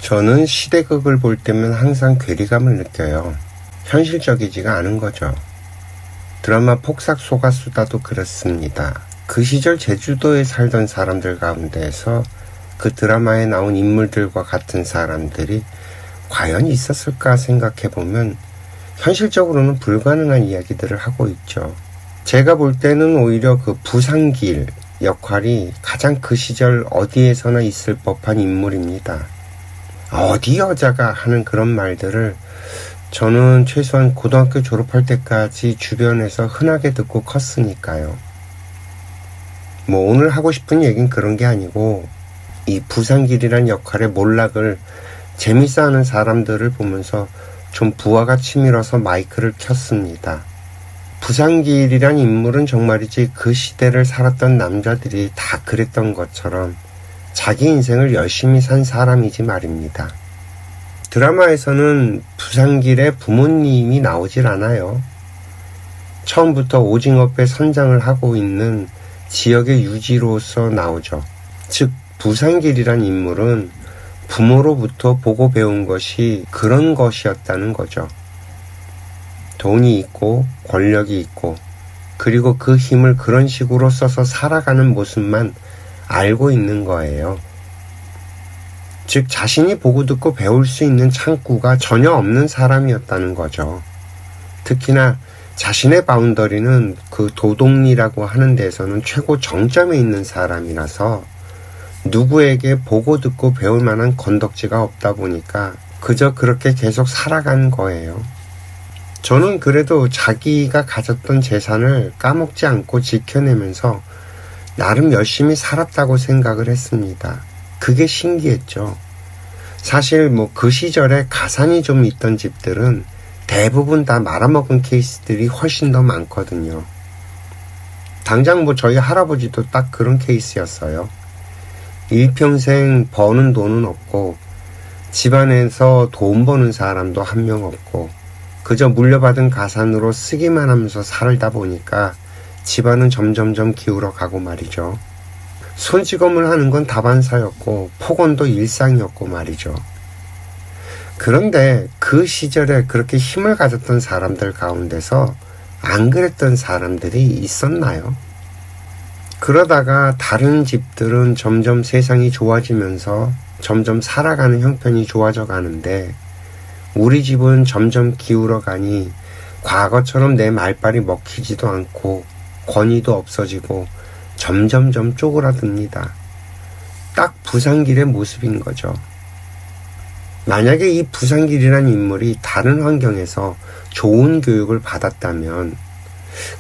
저는 시대극을 볼 때면 항상 괴리감을 느껴요. 현실적이지가 않은 거죠. 드라마 폭삭 속았수다도 그렇습니다. 그 시절 제주도에 살던 사람들 가운데에서 그 드라마에 나온 인물들과 같은 사람들이 과연 있었을까 생각해보면 현실적으로는 불가능한 이야기들을 하고 있죠. 제가 볼 때는 오히려 그 부산길 역할이 가장 그 시절 어디에서나 있을 법한 인물입니다. 어디 여자가 하는 그런 말들을 저는 최소한 고등학교 졸업할 때까지 주변에서 흔하게 듣고 컸으니까요. 오늘 하고 싶은 얘기는 그런 게 아니고 이 부산길이란 역할의 몰락을 재밌어 하는 사람들을 보면서 좀 부하가 치밀어서 마이크를 켰습니다. 부산길이란 인물은 정말이지 그 시대를 살았던 남자들이 다 그랬던 것처럼 자기 인생을 열심히 산 사람이지 말입니다. 드라마에서는 부산길에 부모님이 나오질 않아요. 처음부터 오징어배 선장을 하고 있는 지역의 유지로서 나오죠. 즉 부산길이란 인물은 부모로부터 보고 배운 것이 그런 것이었다는 거죠. 돈이 있고 권력이 있고 그리고 그 힘을 그런 식으로 써서 살아가는 모습만 알고 있는 거예요. 즉 자신이 보고 듣고 배울 수 있는 창구가 전혀 없는 사람이었다는 거죠. 특히나 자신의 바운더리는 그 도동리라고 하는 데서는 최고 정점에 있는 사람이라서 누구에게 보고 듣고 배울 만한 건덕지가 없다 보니까 그저 그렇게 계속 살아간 거예요. 저는 그래도 자기가 가졌던 재산을 까먹지 않고 지켜내면서 나름 열심히 살았다고 생각을 했습니다. 그게 신기했죠. 사실 그 시절에 가산이 좀 있던 집들은 대부분 다 말아먹은 케이스들이 훨씬 더 많거든요. 당장 저희 할아버지도 딱 그런 케이스였어요. 일평생 버는 돈은 없고 집안에서 돈 버는 사람도 한 명 없고 그저 물려받은 가산으로 쓰기만 하면서 살다 보니까 집안은 점점점 기울어 가고 말이죠. 손찌검을 하는 건 다반사였고 폭언도 일상이었고 말이죠. 그런데 그 시절에 그렇게 힘을 가졌던 사람들 가운데서 안 그랬던 사람들이 있었나요? 그러다가 다른 집들은 점점 세상이 좋아지면서 점점 살아가는 형편이 좋아져 가는데 우리 집은 점점 기울어 가니 과거처럼 내 말빨이 먹히지도 않고 권위도 없어지고 점점점 쪼그라듭니다. 딱 부산길의 모습인 거죠. 만약에 이 부산길이란 인물이 다른 환경에서 좋은 교육을 받았다면,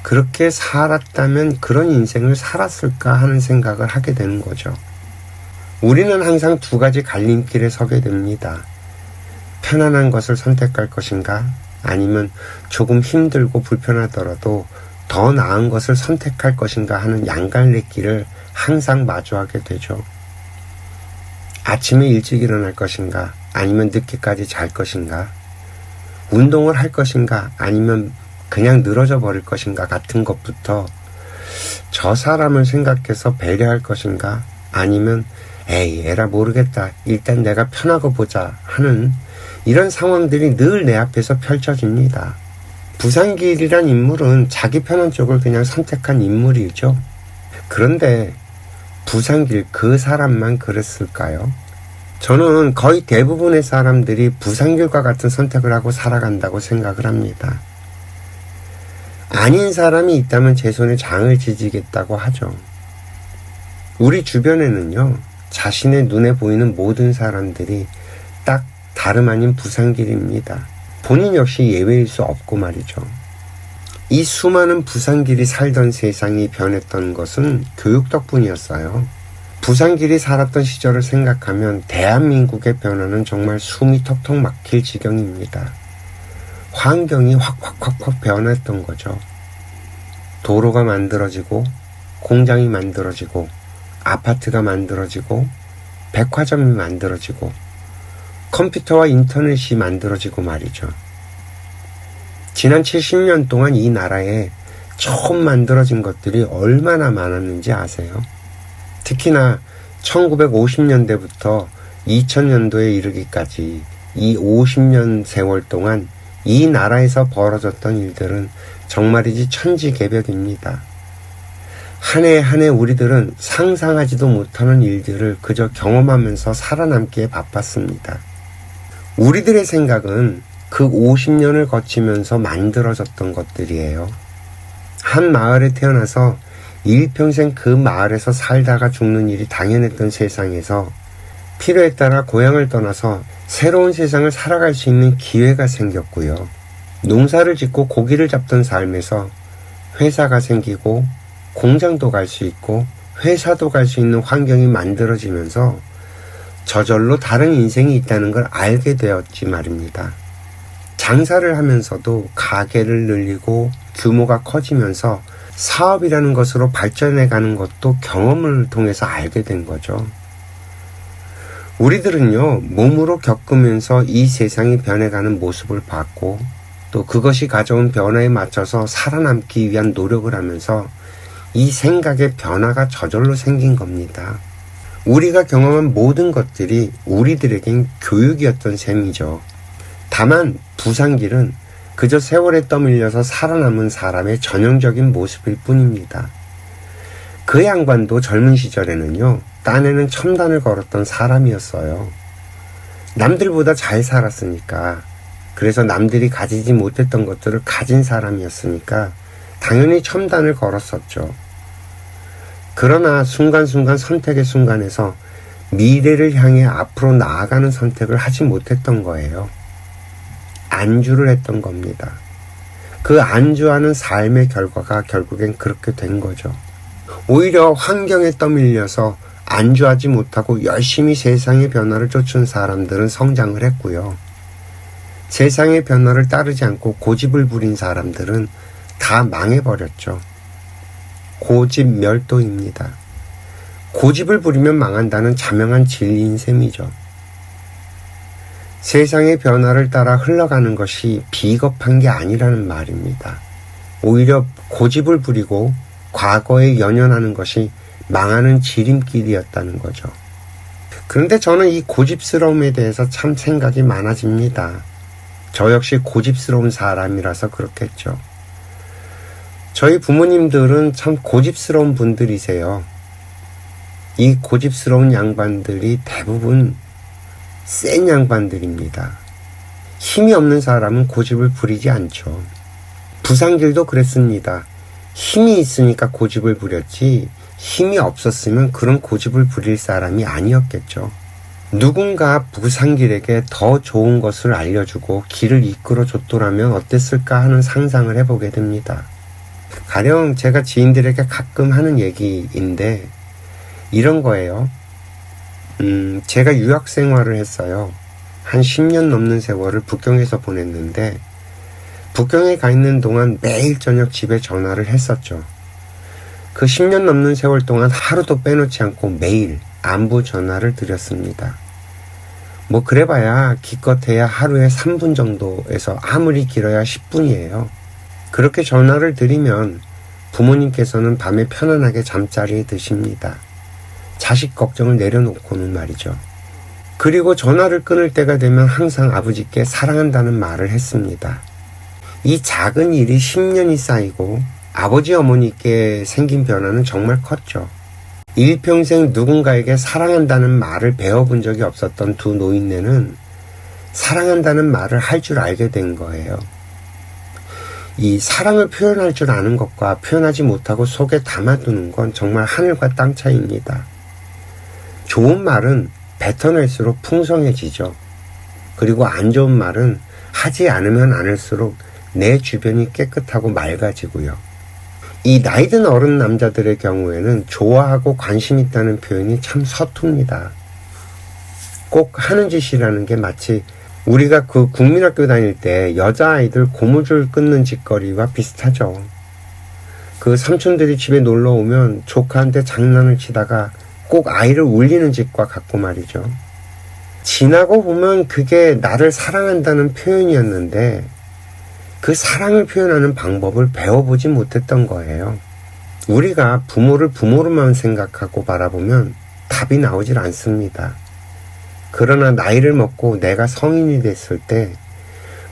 그렇게 살았다면 그런 인생을 살았을까 하는 생각을 하게 되는 거죠. 우리는 항상 두 가지 갈림길에 서게 됩니다. 편안한 것을 선택할 것인가? 아니면 조금 힘들고 불편하더라도 더 나은 것을 선택할 것인가 하는 양갈래길을 항상 마주하게 되죠. 아침에 일찍 일어날 것인가? 아니면 늦게까지 잘 것인가? 운동을 할 것인가? 아니면 그냥 늘어져 버릴 것인가? 같은 것부터 저 사람을 생각해서 배려할 것인가? 아니면 에이 에라 모르겠다. 일단 내가 편하고 보자 하는 이런 상황들이 늘 내 앞에서 펼쳐집니다. 부산길이란 인물은 자기 편한 쪽을 그냥 선택한 인물이죠. 그런데 부산길 그 사람만 그랬을까요? 저는 거의 대부분의 사람들이 부산길과 같은 선택을 하고 살아간다고 생각을 합니다. 아닌 사람이 있다면 제 손에 장을 지지겠다고 하죠. 우리 주변에는요, 자신의 눈에 보이는 모든 사람들이 딱 다름 아닌 부산길입니다. 본인 역시 예외일 수 없고 말이죠. 이 수많은 부산길이 살던 세상이 변했던 것은 교육 덕분이었어요. 부산길이 살았던 시절을 생각하면 대한민국의 변화는 정말 숨이 턱턱 막힐 지경입니다. 환경이 확 변했던 거죠. 도로가 만들어지고, 공장이 만들어지고, 아파트가 만들어지고, 백화점이 만들어지고, 컴퓨터와 인터넷이 만들어지고 말이죠. 지난 70년 동안 이 나라에 처음 만들어진 것들이 얼마나 많았는지 아세요? 특히나 1950년대부터 2000년도에 이르기까지 이 50년 세월 동안 이 나라에서 벌어졌던 일들은 정말이지 천지개벽입니다. 한 해 한 해 우리들은 상상하지도 못하는 일들을 그저 경험하면서 살아남기에 바빴습니다. 우리들의 생각은 그 50년을 거치면서 만들어졌던 것들이에요. 한 마을에 태어나서 일평생 그 마을에서 살다가 죽는 일이 당연했던 세상에서 필요에 따라 고향을 떠나서 새로운 세상을 살아갈 수 있는 기회가 생겼고요. 농사를 짓고 고기를 잡던 삶에서 회사가 생기고 공장도 갈 수 있고 회사도 갈 수 있는 환경이 만들어지면서 저절로 다른 인생이 있다는 걸 알게 되었지 말입니다. 장사를 하면서도 가게를 늘리고 규모가 커지면서 사업이라는 것으로 발전해가는 것도 경험을 통해서 알게 된 거죠. 우리들은요, 몸으로 겪으면서 이 세상이 변해가는 모습을 봤고 또 그것이 가져온 변화에 맞춰서 살아남기 위한 노력을 하면서 이 생각의 변화가 저절로 생긴 겁니다. 우리가 경험한 모든 것들이 우리들에겐 교육이었던 셈이죠. 다만 부산길은 그저 세월에 떠밀려서 살아남은 사람의 전형적인 모습일 뿐입니다. 그 양반도 젊은 시절에는요, 딴에는 첨단을 걸었던 사람이었어요. 남들보다 잘 살았으니까, 그래서 남들이 가지지 못했던 것들을 가진 사람이었으니까 당연히 첨단을 걸었었죠. 그러나 순간순간 선택의 순간에서 미래를 향해 앞으로 나아가는 선택을 하지 못했던 거예요. 안주를 했던 겁니다. 그 안주하는 삶의 결과가 결국엔 그렇게 된 거죠. 오히려 환경에 떠밀려서 안주하지 못하고 열심히 세상의 변화를 쫓은 사람들은 성장을 했고요. 세상의 변화를 따르지 않고 고집을 부린 사람들은 다 망해버렸죠. 고집멸도입니다. 고집을 부리면 망한다는 자명한 진리인 셈이죠. 세상의 변화를 따라 흘러가는 것이 비겁한 게 아니라는 말입니다. 오히려 고집을 부리고 과거에 연연하는 것이 망하는 지름길이었다는 거죠. 그런데 저는 이 고집스러움에 대해서 참 생각이 많아집니다. 저 역시 고집스러운 사람이라서 그렇겠죠. 저희 부모님들은 참 고집스러운 분들이세요. 이 고집스러운 양반들이 대부분 센 양반들입니다. 힘이 없는 사람은 고집을 부리지 않죠. 부산길도 그랬습니다. 힘이 있으니까 고집을 부렸지 힘이 없었으면 그런 고집을 부릴 사람이 아니었겠죠. 누군가 부산길에게 더 좋은 것을 알려주고 길을 이끌어 줬더라면 어땠을까 하는 상상을 해보게 됩니다. 가령 제가 지인들에게 가끔 하는 얘기인데 이런 거예요. 제가 유학 생활을 했어요. 한 10년 넘는 세월을 북경에서 보냈는데 북경에 가 있는 동안 매일 저녁 집에 전화를 했었죠. 그 10년 넘는 세월 동안 하루도 빼놓지 않고 매일 안부 전화를 드렸습니다. 뭐 그래봐야 기껏해야 하루에 3분 정도에서 아무리 길어야 10분이에요. 그렇게 전화를 드리면 부모님께서는 밤에 편안하게 잠자리에 드십니다. 자식 걱정을 내려놓고는 말이죠. 그리고 전화를 끊을 때가 되면 항상 아버지께 사랑한다는 말을 했습니다. 이 작은 일이 10년이 쌓이고 아버지 어머니께 생긴 변화는 정말 컸죠. 일평생 누군가에게 사랑한다는 말을 배워본 적이 없었던 두 노인네는 사랑한다는 말을 할 줄 알게 된 거예요. 이 사랑을 표현할 줄 아는 것과 표현하지 못하고 속에 담아두는 건 정말 하늘과 땅 차이입니다. 좋은 말은 뱉어낼수록 풍성해지죠. 그리고 안 좋은 말은 하지 않으면 않을수록 내 주변이 깨끗하고 맑아지고요. 이 나이든 어른 남자들의 경우에는 좋아하고 관심 있다는 표현이 참 서툽니다. 꼭 하는 짓이라는 게 마치 우리가 그 국민학교 다닐 때 여자아이들 고무줄 끊는 짓거리와 비슷하죠. 그 삼촌들이 집에 놀러 오면 조카한테 장난을 치다가 꼭 아이를 울리는 짓과 같고 말이죠. 지나고 보면 그게 나를 사랑한다는 표현이었는데 그 사랑을 표현하는 방법을 배워보지 못했던 거예요. 우리가 부모를 부모로만 생각하고 바라보면 답이 나오질 않습니다. 그러나 나이를 먹고 내가 성인이 됐을 때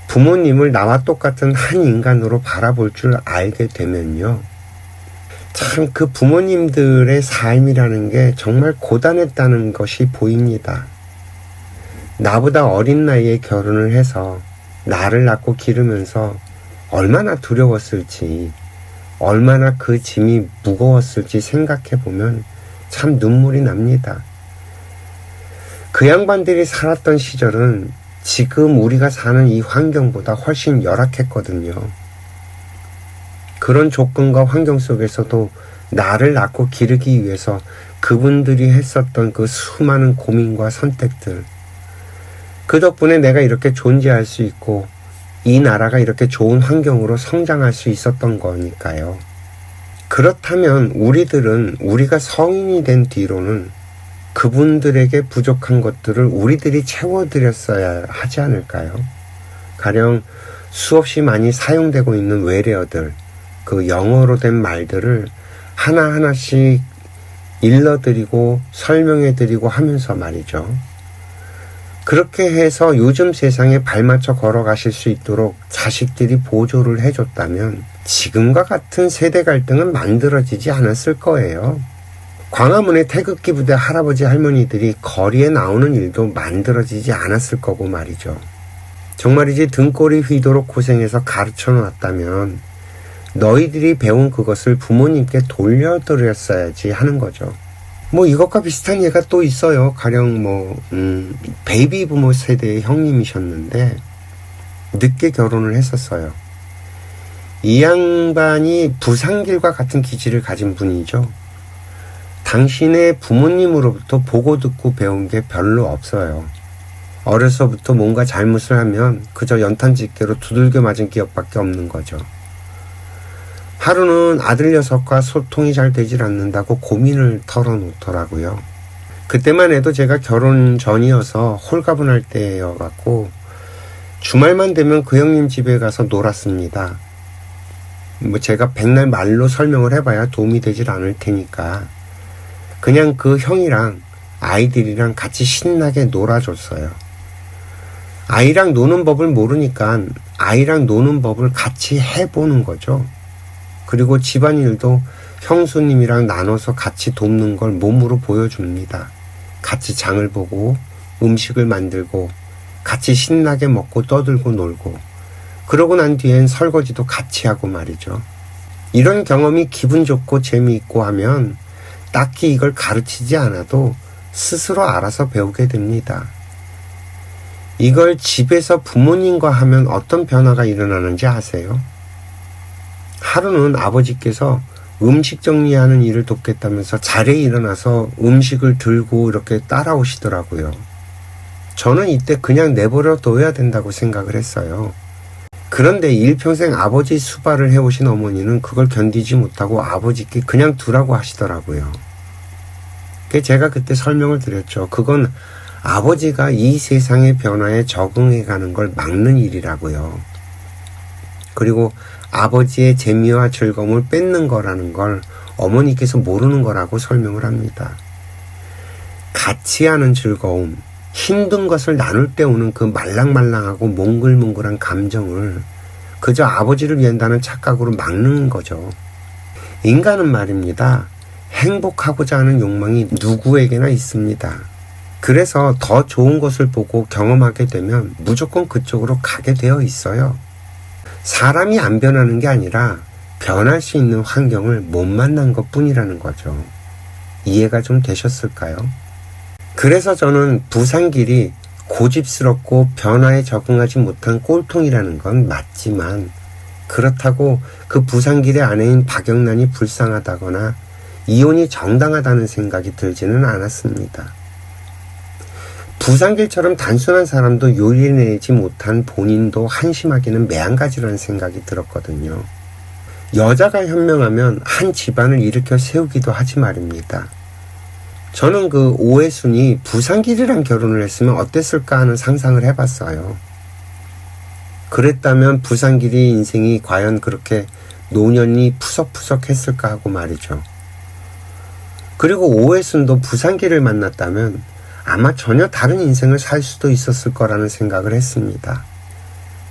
부모님을 나와 똑같은 한 인간으로 바라볼 줄 알게 되면요. 참 그 부모님들의 삶이라는 게 정말 고단했다는 것이 보입니다. 나보다 어린 나이에 결혼을 해서 나를 낳고 기르면서 얼마나 두려웠을지, 얼마나 그 짐이 무거웠을지 생각해보면 참 눈물이 납니다. 그 양반들이 살았던 시절은 지금 우리가 사는 이 환경보다 훨씬 열악했거든요. 그런 조건과 환경 속에서도 나를 낳고 기르기 위해서 그분들이 했었던 그 수많은 고민과 선택들, 그 덕분에 내가 이렇게 존재할 수 있고 이 나라가 이렇게 좋은 환경으로 성장할 수 있었던 거니까요. 그렇다면 우리들은 우리가 성인이 된 뒤로는 그분들에게 부족한 것들을 우리들이 채워드렸어야 하지 않을까요? 가령 수없이 많이 사용되고 있는 외래어들, 그 영어로 된 말들을 하나하나씩 일러드리고 설명해드리고 하면서 말이죠. 그렇게 해서 요즘 세상에 발맞춰 걸어가실 수 있도록 자식들이 보조를 해줬다면 지금과 같은 세대 갈등은 만들어지지 않았을 거예요. 광화문의 태극기 부대 할아버지 할머니들이 거리에 나오는 일도 만들어지지 않았을 거고 말이죠. 정말이지 등골이 휘도록 고생해서 가르쳐 놨다면 너희들이 배운 그것을 부모님께 돌려드렸어야지 하는 거죠. 이것과 비슷한 예가 또 있어요. 가령 베이비 부모 세대의 형님이셨는데 늦게 결혼을 했었어요. 이 양반이 부산길과 같은 기질을 가진 분이죠. 당신의 부모님으로부터 보고 듣고 배운 게 별로 없어요. 어려서부터 뭔가 잘못을 하면 그저 연탄집게로 두들겨 맞은 기억밖에 없는 거죠. 하루는 아들 녀석과 소통이 잘 되질 않는다고 고민을 털어놓더라고요. 그때만 해도 제가 결혼 전이어서 홀가분할 때여갖고 주말만 되면 그 형님 집에 가서 놀았습니다. 제가 백날 말로 설명을 해봐야 도움이 되질 않을 테니까 그냥 그 형이랑 아이들이랑 같이 신나게 놀아줬어요. 아이랑 노는 법을 모르니까 아이랑 노는 법을 같이 해보는 거죠. 그리고 집안일도 형수님이랑 나눠서 같이 돕는 걸 몸으로 보여줍니다. 같이 장을 보고 음식을 만들고 같이 신나게 먹고 떠들고 놀고 그러고 난 뒤엔 설거지도 같이 하고 말이죠. 이런 경험이 기분 좋고 재미있고 하면 딱히 이걸 가르치지 않아도 스스로 알아서 배우게 됩니다. 이걸 집에서 부모님과 하면 어떤 변화가 일어나는지 아세요? 하루는 아버지께서 음식 정리하는 일을 돕겠다면서 자리에 일어나서 음식을 들고 이렇게 따라오시더라고요. 저는 이때 그냥 내버려 둬야 된다고 생각을 했어요. 그런데 일평생 아버지 수발을 해오신 어머니는 그걸 견디지 못하고 아버지께 그냥 두라고 하시더라고요. 제가 그때 설명을 드렸죠. 그건 아버지가 이 세상의 변화에 적응해가는 걸 막는 일이라고요. 그리고 아버지의 재미와 즐거움을 뺏는 거라는 걸 어머니께서 모르는 거라고 설명을 합니다. 같이 하는 즐거움, 힘든 것을 나눌 때 오는 그 말랑말랑하고 몽글몽글한 감정을 그저 아버지를 위한다는 착각으로 막는 거죠. 인간은 말입니다. 행복하고자 하는 욕망이 누구에게나 있습니다. 그래서 더 좋은 것을 보고 경험하게 되면 무조건 그쪽으로 가게 되어 있어요. 사람이 안 변하는 게 아니라 변할 수 있는 환경을 못 만난 것 뿐이라는 거죠. 이해가 좀 되셨을까요? 그래서 저는 부산길이 고집스럽고 변화에 적응하지 못한 꼴통이라는 건 맞지만 그렇다고 그 부산길의 아내인 박영란이 불쌍하다거나 이혼이 정당하다는 생각이 들지는 않았습니다. 부산길처럼 단순한 사람도 요리내지 못한 본인도 한심하기는 매한가지라는 생각이 들었거든요. 여자가 현명하면 한 집안을 일으켜 세우기도 하지 말입니다. 저는 그 오해순이 부산길이랑 결혼을 했으면 어땠을까 하는 상상을 해봤어요. 그랬다면 부산길의 인생이 과연 그렇게 노년이 푸석푸석 했을까 하고 말이죠. 그리고 오해순도 부산길을 만났다면 아마 전혀 다른 인생을 살 수도 있었을 거라는 생각을 했습니다.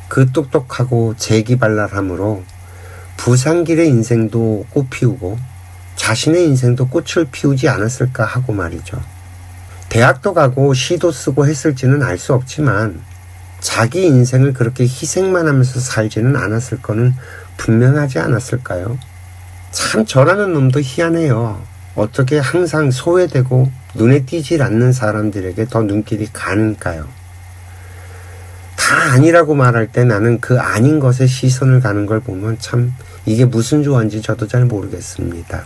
그 똑똑하고 재기발랄함으로 부산길의 인생도 꽃 피우고 자신의 인생도 꽃을 피우지 않았을까 하고 말이죠. 대학도 가고 시도 쓰고 했을지는 알 수 없지만 자기 인생을 그렇게 희생만 하면서 살지는 않았을 거는 분명하지 않았을까요? 참 저라는 놈도 희한해요. 어떻게 항상 소외되고 눈에 띄질 않는 사람들에게 더 눈길이 가는가요? 다 아니라고 말할 때 나는 그 아닌 것에 시선을 가는 걸 보면 참 이게 무슨 조화인지 저도 잘 모르겠습니다.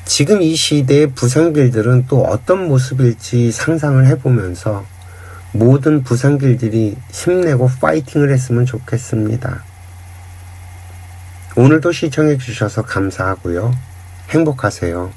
지금 이 시대의 부산길들은 또 어떤 모습일지 상상을 해보면서 모든 부산길들이 힘내고 파이팅을 했으면 좋겠습니다. 오늘도 시청해 주셔서 감사하고요. 행복하세요.